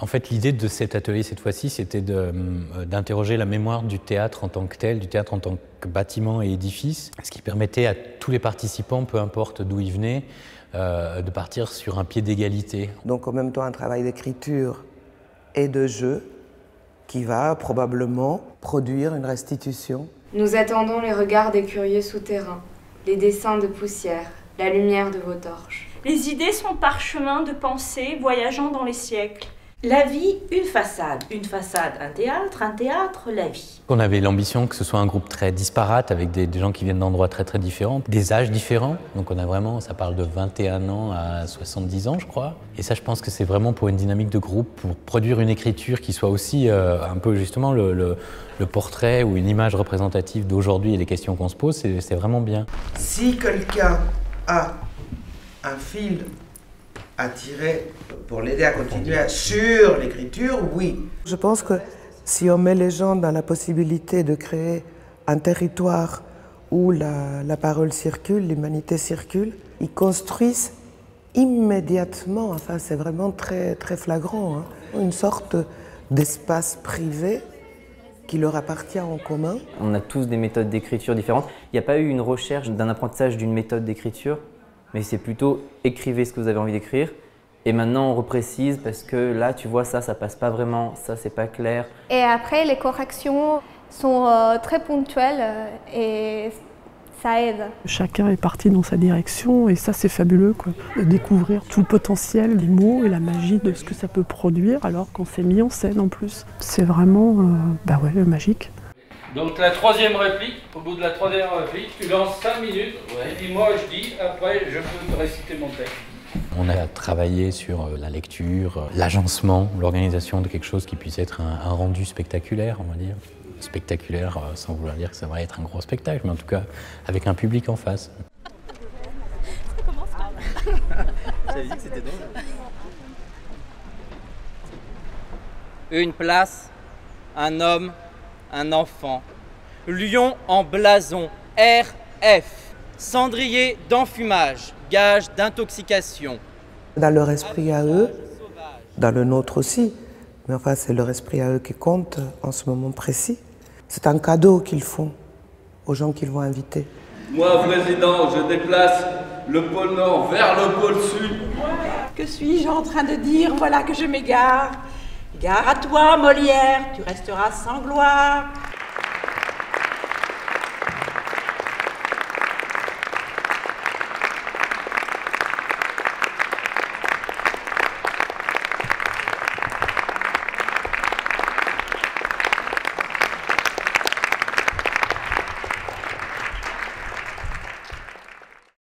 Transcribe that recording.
En fait, l'idée de cet atelier, cette fois-ci, c'était d'interroger la mémoire du théâtre en tant que tel, du théâtre en tant que bâtiment et édifice, ce qui permettait à tous les participants, peu importe d'où ils venaient, de partir sur un pied d'égalité. Donc en même temps un travail d'écriture et de jeu qui va probablement produire une restitution. Nous attendons les regards des curieux souterrains, les dessins de poussière, la lumière de vos torches. Les idées sont parchemins de pensées voyageant dans les siècles. La vie, une façade, un théâtre, la vie. On avait l'ambition que ce soit un groupe très disparate, avec des gens qui viennent d'endroits très très différents, des âges différents. Donc on a vraiment, ça parle de 21 ans à 70 ans, je crois. Et ça, je pense que c'est vraiment pour une dynamique de groupe, pour produire une écriture qui soit aussi un peu justement le portrait ou une image représentative d'aujourd'hui et des questions qu'on se pose, c'est vraiment bien. Si quelqu'un a un fil à tirer pour l'aider à continuer sur l'écriture, oui. Je pense que si on met les gens dans la possibilité de créer un territoire où la parole circule, l'humanité circule, ils construisent immédiatement, enfin c'est vraiment très, très flagrant, hein, une sorte d'espace privé qui leur appartient en commun. On a tous des méthodes d'écriture différentes. Il n'y a pas eu une recherche d'un apprentissage d'une méthode d'écriture, mais c'est plutôt écrivez ce que vous avez envie d'écrire. Et maintenant on reprécise parce que là tu vois ça passe pas vraiment, ça c'est pas clair. Et après les corrections sont très ponctuelles et ça aide. Chacun est parti dans sa direction et ça c'est fabuleux quoi. De découvrir tout le potentiel des mots et la magie de ce que ça peut produire alors qu'on s'est mis en scène en plus. C'est vraiment magique. Donc la troisième réplique, au bout de la troisième réplique, tu lances 5 minutes et puis moi je dis, après je peux te réciter mon texte. On a travaillé sur la lecture, l'agencement, l'organisation de quelque chose qui puisse être un rendu spectaculaire, on va dire. Spectaculaire sans vouloir dire que ça va être un gros spectacle, mais en tout cas avec un public en face. Ça commence mal. J'avais dit que c'était drôle. Une place, un homme, un enfant. Lion en blason, RF. Cendrier d'enfumage, gage d'intoxication. Dans leur esprit à eux, dans le nôtre aussi, mais enfin c'est leur esprit à eux qui compte en ce moment précis. C'est un cadeau qu'ils font aux gens qu'ils vont inviter. Moi, président, je déplace le pôle Nord vers le pôle Sud. Que suis-je en train de dire? Voilà que je m'égare. Gare à toi, Molière, tu resteras sans gloire.